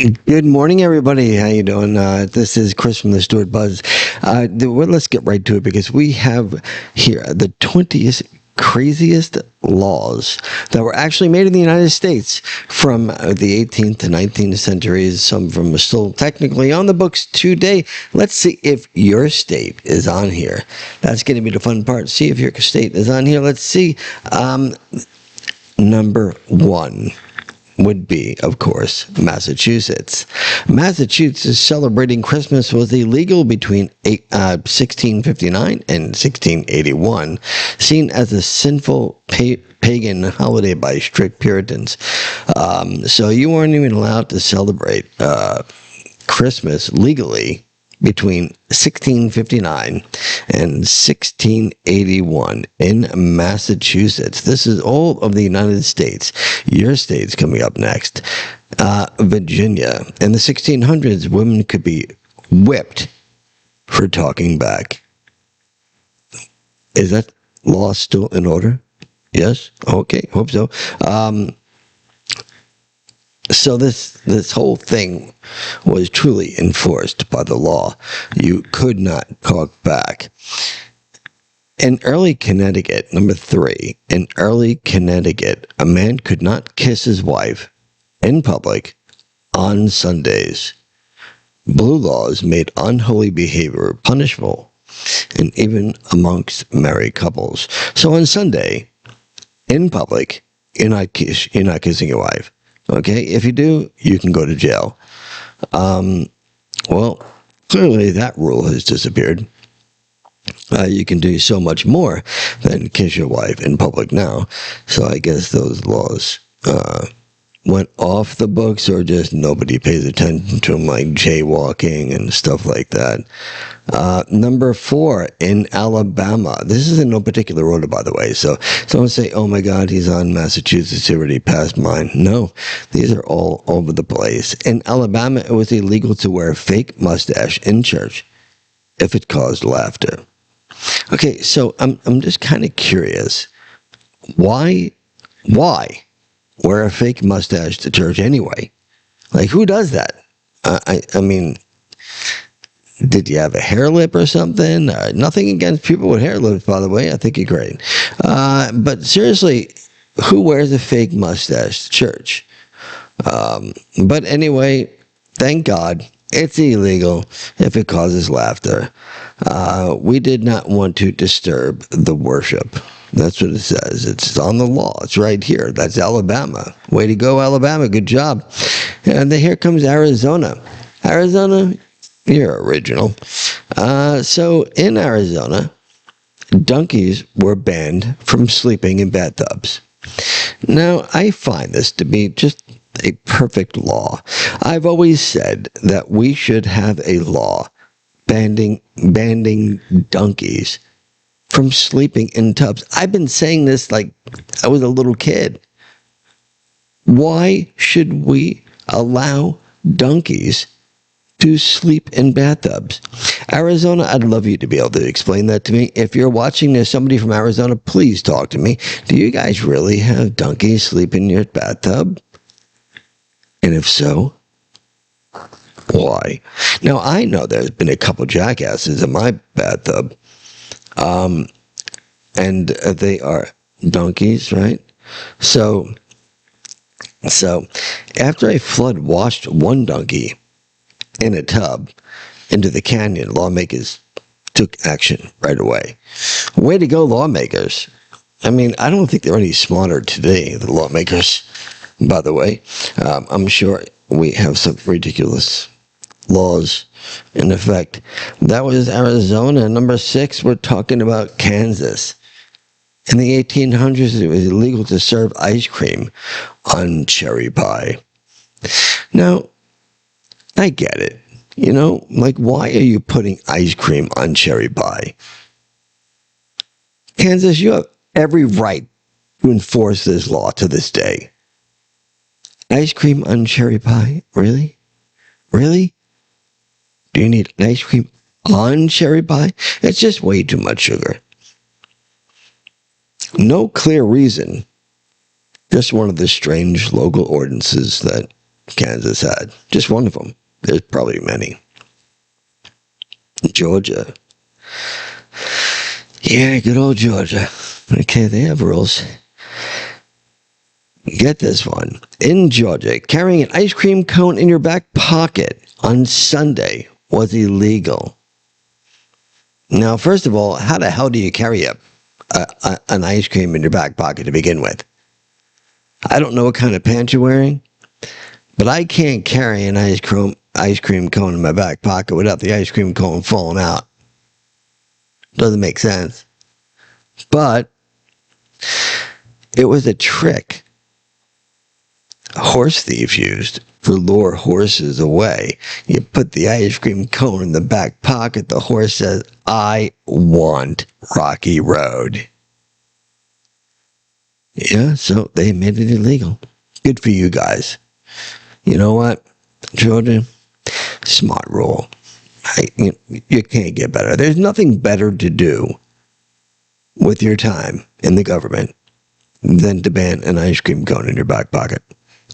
Good morning, everybody. How you doing? This is Chris from the Stuart Buzz. Well, let's get right to it because we have here the 20th craziest laws that were actually made in the United States from the 18th to 19th centuries. Some of them are still technically on the books today. Let's see if your state is on here. That's going to be the fun part. See if your state is on here. Let's see. Number one would be, of course, Massachusetts. Massachusetts celebrating Christmas was illegal between 1659 and 1681, seen as a sinful pagan holiday by strict Puritans. So you weren't even allowed to celebrate Christmas legally between 1659 and 1681 in Massachusetts. This is all of the United States. Your state's coming up next. Virginia. In the 1600s, women could be whipped for talking back. Is that law still in order? Yes? Okay, hope so. So this whole thing was truly enforced by the law. You could not talk back. In early Connecticut, number three, in early Connecticut, a man could not kiss his wife in public on Sundays. Blue laws made unholy behavior punishable, and even amongst married couples. So on Sunday, in public, you're not kissing your wife. Okay, if you do, you can go to jail. Well, clearly that rule has disappeared. You can do so much more than kiss your wife in public now. So I guess those laws went off the books, or just nobody pays attention to them, like jaywalking and stuff like that. Number four, in Alabama. This is in no particular order, by the way. So don't say, oh my God, he's on Massachusetts, he already passed mine. No, these are all over the place. In Alabama, it was illegal to wear a fake mustache in church if it caused laughter. Okay, so I'm just kind of curious. Why wear a fake mustache to church anyway? Like, who does that? I mean, did you have a hair lip or something? Nothing against people with hair lips, by the way. I think you're great. But seriously, who wears a fake mustache to church? But anyway, thank God it's illegal if it causes laughter. We did not want to disturb the worship. That's what it says. It's on the law. It's right here. That's Alabama. Way to go, Alabama. Good job. And then here comes Arizona. Arizona, you're original. So in Arizona, donkeys were banned from sleeping in bathtubs. Now, I find this to be just a perfect law. I've always said that we should have a law banning donkeys from sleeping in tubs. I've been saying this like I was a little kid. Why should we allow donkeys to sleep in bathtubs? Arizona, I'd love you to be able to explain that to me. If you're watching, there's somebody from Arizona, please talk to me. Do you guys really have donkeys sleep in your bathtub? And if so, why? Now, I know there's been a couple jackasses in my bathtub. And they are donkeys, right? So after a flood washed one donkey in a tub into the canyon, lawmakers took action right away. Way to go, lawmakers. I mean, I don't think they're any smarter today, the lawmakers, by the way. I'm sure we have some ridiculous laws in effect. That was Arizona. Number six, we're talking about Kansas. In the 1800s, it was illegal to serve ice cream on cherry pie. Now, I get it. You know, like, why are you putting ice cream on cherry pie? Kansas, you have every right to enforce this law to this day. Ice cream on cherry pie? Really? Really? Do you need ice cream on cherry pie? It's just way too much sugar. No clear reason. Just one of the strange local ordinances that Kansas had. Just one of them. There's probably many. Georgia. Yeah, good old Georgia. Okay, they have rules. Get this one. In Georgia, carrying an ice cream cone in your back pocket on Sunday was illegal. Now, first of all, how the hell do you carry an ice cream in your back pocket to begin with? I don't know what kind of pants you're wearing, but I can't carry an ice cream cone in my back pocket without the ice cream cone falling out. Doesn't make sense. But it was a trick horse thieves used to lure horses away. You put the ice cream cone in the back pocket. The horse says, I want Rocky Road. Yeah, so they made it illegal. Good for you guys. You know what, Georgia? Smart rule. You can't get better. There's nothing better to do with your time in the government than to ban an ice cream cone in your back pocket.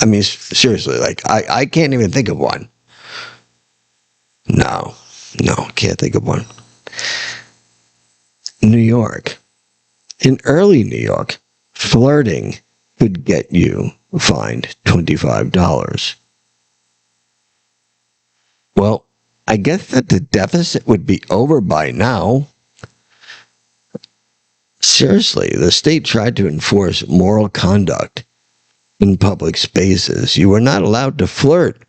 I mean, seriously, like, I can't even think of one. No, can't think of one. New York. In early New York, flirting could get you fined $25. Well, I guess that the deficit would be over by now. Seriously, the state tried to enforce moral conduct in public spaces. You were not allowed to flirt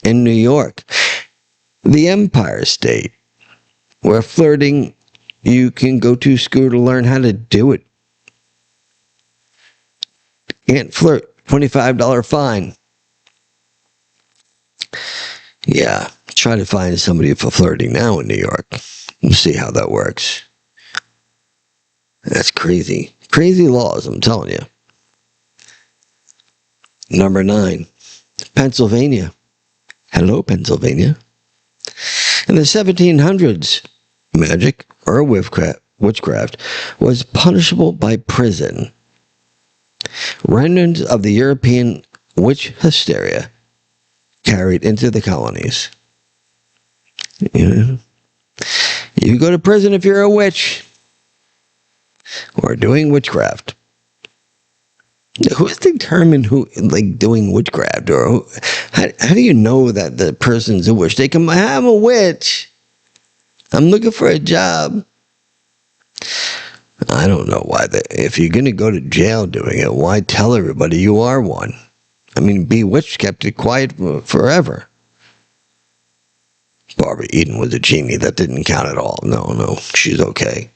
in New York, the Empire State, where flirting, you can go to school to learn how to do it. Can't flirt, $25 fine. Yeah, try to find somebody for flirting now in New York. We'll see how that works. That's crazy. Crazy laws, I'm telling you. Number 9, Pennsylvania. Hello, Pennsylvania. In the 1700s, magic or witchcraft was punishable by prison. Remnants of the European witch hysteria carried into the colonies. You go to prison if you're a witch or doing witchcraft. Who's determined who, like, doing witchcraft, or how do you know that the person's a witch? They come, I'm a witch. I'm looking for a job. I don't know why. If you're going to go to jail doing it, why tell everybody you are one? I mean, Bewitched kept it quiet forever. Barbara Eden was a genie. That didn't count at all. No, she's okay.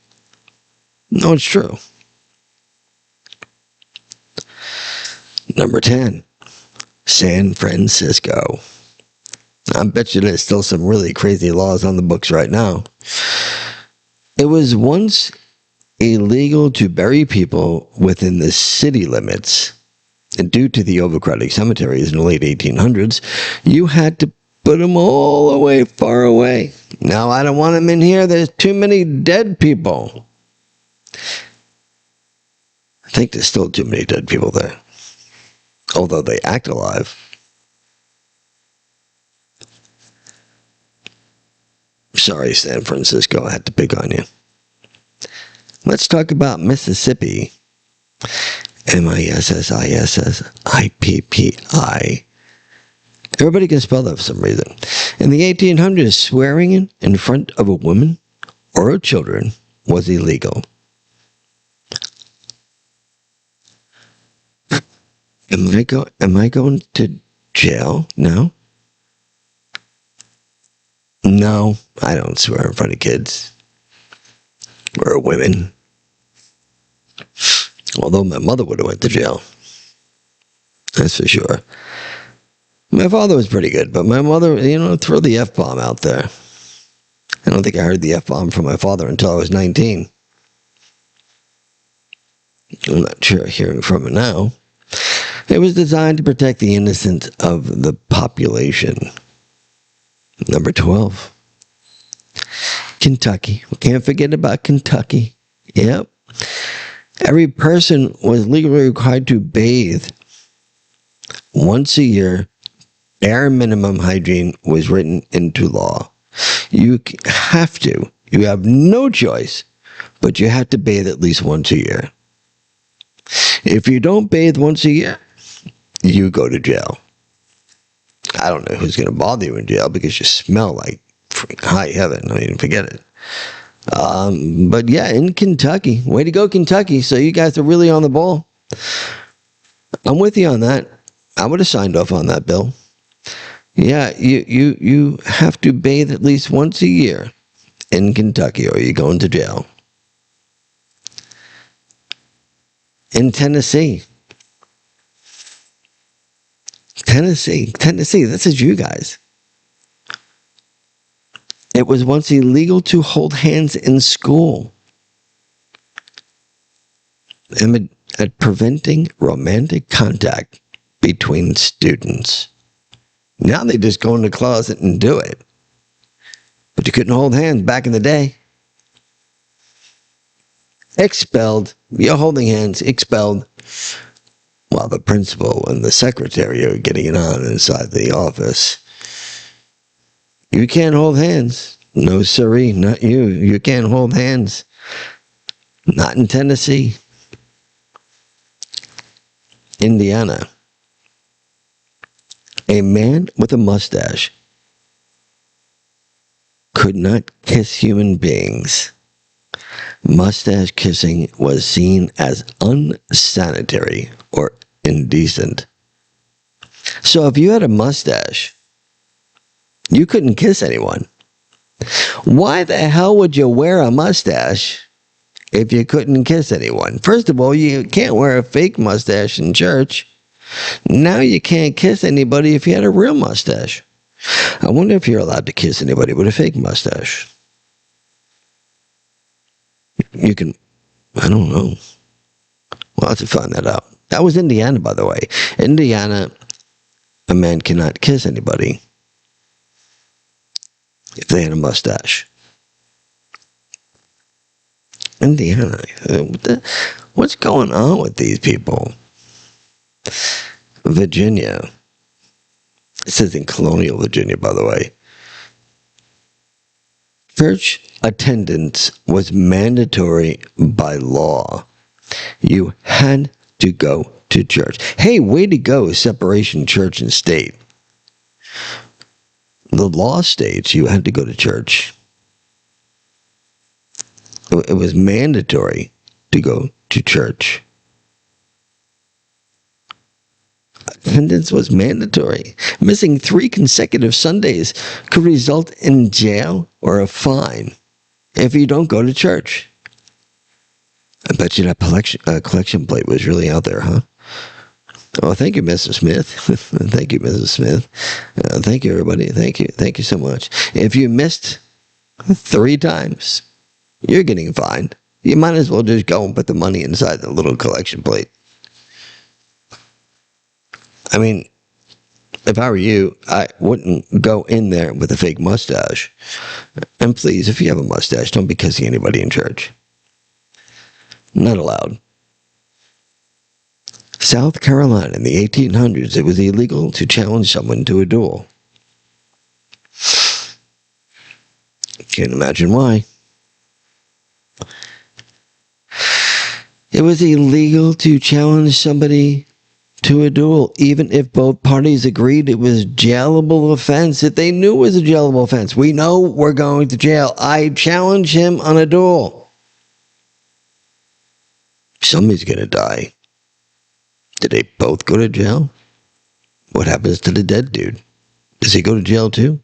No, it's true. Number 10, San Francisco. I bet you there's still some really crazy laws on the books right now. It was once illegal to bury people within the city limits. And due to the overcrowding cemeteries in the late 1800s, you had to put them all the way far away. Now, I don't want them in here. There's too many dead people. I think there's still too many dead people there, although they act alive. Sorry, San Francisco, I had to pick on you. Let's talk about Mississippi. Mississippi. Everybody can spell that for some reason. In the 1800s, swearing in front of a woman or children was illegal. Am I going to jail now? No, I don't swear in front of kids or women. Although my mother would have went to jail. That's for sure. My father was pretty good, but my mother, throw the F-bomb out there. I don't think I heard the F-bomb from my father until I was 19. I'm not sure hearing from it now. It was designed to protect the innocent of the population. Number 12. Kentucky. We can't forget about Kentucky. Yep. Every person was legally required to bathe once a year Bare minimum hygiene was written into law. You have to. You have no choice, but you have to bathe at least once a year. If you don't bathe once a year, you go to jail. I don't know who's going to bother you in jail because you smell like high heaven. I mean, forget it. But yeah, in Kentucky, way to go, Kentucky. So you guys are really on the ball. I'm with you on that. I would have signed off on that bill. Yeah, you have to bathe at least once a year in Kentucky or you're going to jail. In Tennessee, this is you guys. It was once illegal to hold hands in school. Aimed at preventing romantic contact between students. Now they just go in the closet and do it. But you couldn't hold hands back in the day. Expelled. You're holding hands. Expelled. While the principal and the secretary are getting it on inside the office. You can't hold hands. No, sirree, not you. You can't hold hands. Not in Tennessee. Indiana. A man with a mustache could not kiss human beings. Mustache kissing was seen as unsanitary or indecent. So if you had a mustache, you couldn't kiss anyone. Why the hell would you wear a mustache if you couldn't kiss anyone? First of all, you can't wear a fake mustache in church. Now you can't kiss anybody if you had a real mustache. I wonder if you're allowed to kiss anybody with a fake mustache. You can, I don't know. We'll have to find that out. That was Indiana, by the way. Indiana, a man cannot kiss anybody if they had a mustache. Indiana, what's going on with these people? Virginia. It says in colonial Virginia, by the way. Church attendance was mandatory by law. You had to go to church. Hey, way to go, separation church and state. The law states you had to go to church. It was mandatory to go to church. Attendance was mandatory. Missing 3 consecutive Sundays could result in jail or a fine if you don't go to church. I bet you that collection plate was really out there, huh? Oh, thank you, Mrs. Smith. Thank you, Mrs. Smith. Thank you, everybody. Thank you. Thank you so much. If you missed 3 times, you're getting fined. You might as well just go and put the money inside the little collection plate. I mean, if I were you, I wouldn't go in there with a fake mustache. And please, if you have a mustache, don't be kissing anybody in church. Not allowed. South Carolina in the 1800s, it was illegal to challenge someone to a duel. Can't imagine why. It was illegal to challenge somebody to a duel, even if both parties agreed it was jailable offense. If they knew it was a jailable offense, we know we're going to jail. I challenge him on a duel. Somebody's going to die. Did they both go to jail? What happens to the dead dude? Does he go to jail too?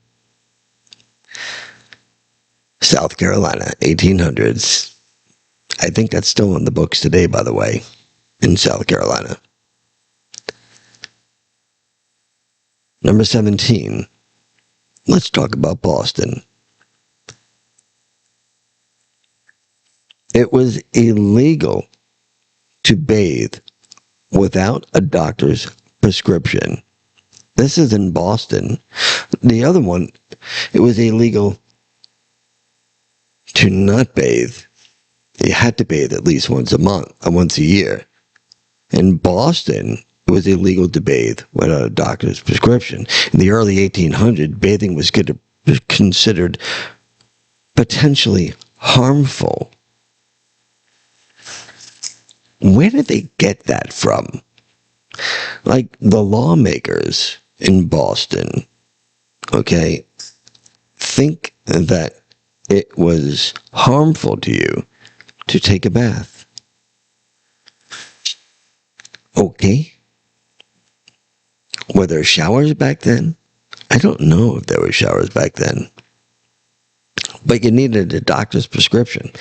South Carolina, 1800s. I think that's still in the books today, by the way, in South Carolina. Number 17. Let's talk about Boston. It was illegal to bathe without a doctor's prescription. This is in Boston. The other one, it was illegal to not bathe. You had to bathe at least once a year. In Boston, it was illegal to bathe without a doctor's prescription. In the early 1800s, bathing was considered potentially harmful. Where did they get that from? Like the lawmakers in Boston, okay, think that it was harmful to you to take a bath. Okay. Were there showers back then? I don't know if there were showers back then. But you needed a doctor's prescription.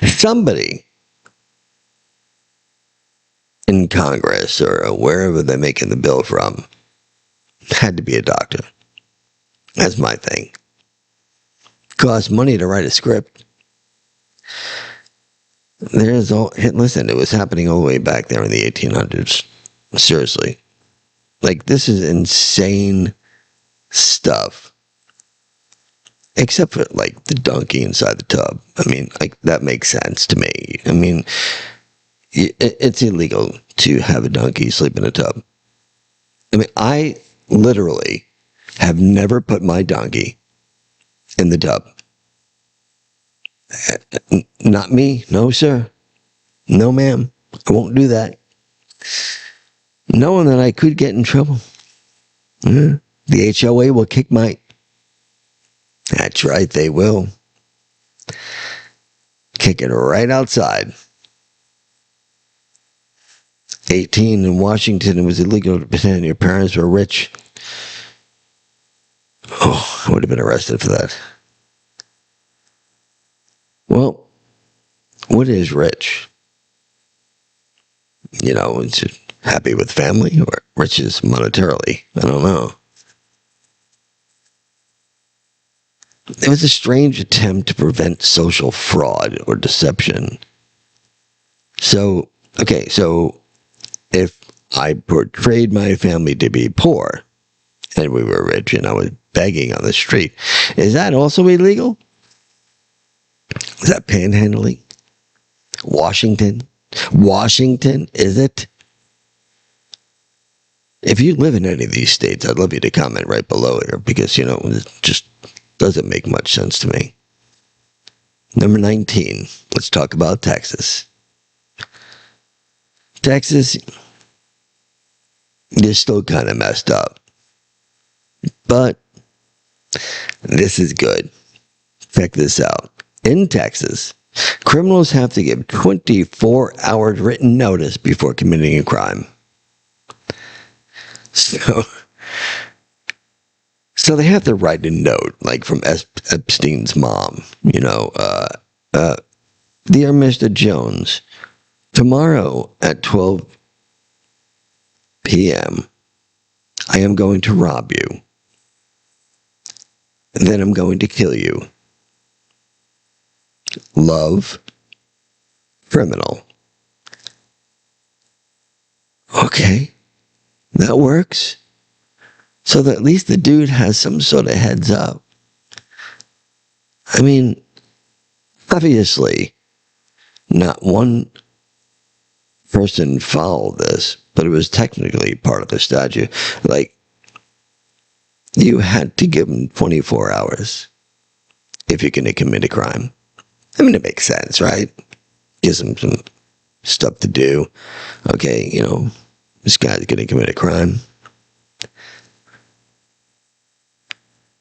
Somebody in Congress or wherever they're making the bill from had to be a doctor. That's my thing. Costs money to write a script. Listen, it was happening all the way back there in the 1800s. Seriously. Like, this is insane stuff. Except for, like, the donkey inside the tub. I mean, like, that makes sense to me. I mean, it's illegal to have a donkey sleep in a tub. I mean, I literally have never put my donkey in the tub. Not me. No, sir. No, ma'am. I won't do that. Knowing that I could get in trouble. The HOA will kick my... That's right, they will. Kick it right outside. 18 in Washington, it was illegal to pretend your parents were rich. Oh, I would have been arrested for that. Well, what is rich? You know, is it happy with family or rich is monetarily? I don't know. It was a strange attempt to prevent social fraud or deception. So, okay, so if I portrayed my family to be poor and we were rich and I was begging on the street, is that also illegal? Is that panhandling? Washington, is it? If you live in any of these states, I'd love you to comment right below here because, you know, it just doesn't make much sense to me. Number 19, let's talk about Texas. Texas, you're still kind of messed up. But this is good. Check this out. In Texas, criminals have to give 24 hours written notice before committing a crime. So they have to write a note, like from Epstein's mom, you know, Dear Mr. Jones, tomorrow at 12 p.m., I am going to rob you. And then I'm going to kill you. Love, criminal. Okay, that works. So that at least the dude has some sort of heads up. I mean, obviously, not one person followed this, but it was technically part of the statute. Like, you had to give him 24 hours if you're going to commit a crime. I mean, it makes sense, right? Gives him some stuff to do. Okay, you know, this guy's going to commit a crime.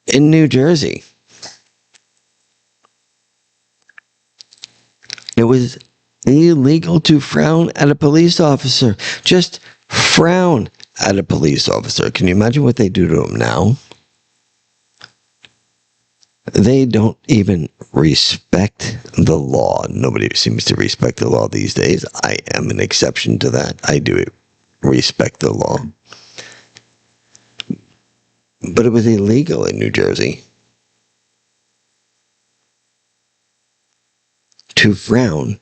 In New Jersey, it was illegal to frown at a police officer. Just frown at a police officer. Can you imagine what they do to him now? They don't even respect the law. Nobody seems to respect the law these days. I am an exception to that. I do respect the law. But it was illegal in New Jersey to frown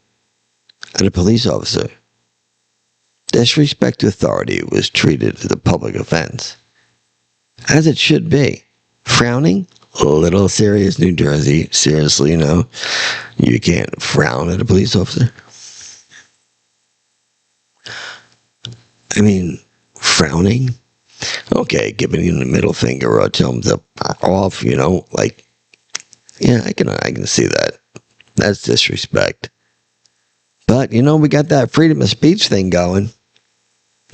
at a police officer. Disrespect to authority was treated as a public offense, as it should be. Frowning? A little serious, New Jersey. Seriously, you know, you can't frown at a police officer. I mean, frowning. Okay, giving him the middle finger or tell him to back off, like, yeah, I can see that. That's disrespect. But, we got that freedom of speech thing going.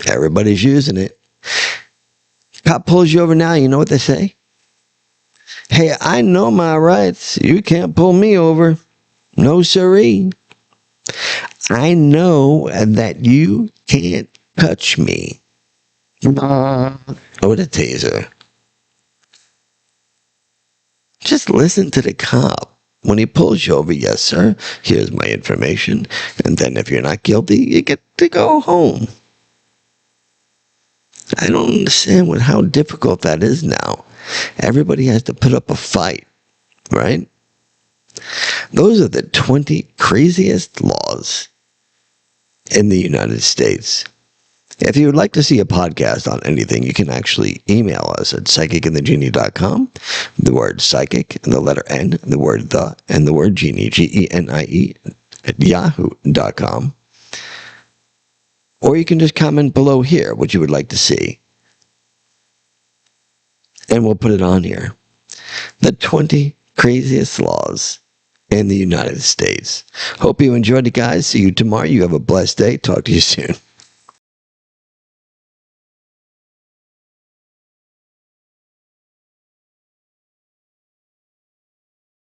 Everybody's using it. Cop pulls you over now, you know what they say? Hey, I know my rights. You can't pull me over. No siree. I know that you can't touch me. With a taser. Just listen to the cop. When he pulls you over, yes, sir, here's my information. And then if you're not guilty, you get to go home. I don't understand how difficult that is now. Everybody has to put up a fight, right? Those are the 20 craziest laws in the United States. If you would like to see a podcast on anything, you can actually email us at psychicandthegenie.com, the word psychic, and the letter N, the word the, and the word genie, Genie, at yahoo.com. Or you can just comment below here what you would like to see. And we'll put it on here. The 20 craziest laws in the United States. Hope you enjoyed it, guys. See you tomorrow. You have a blessed day. Talk to you soon.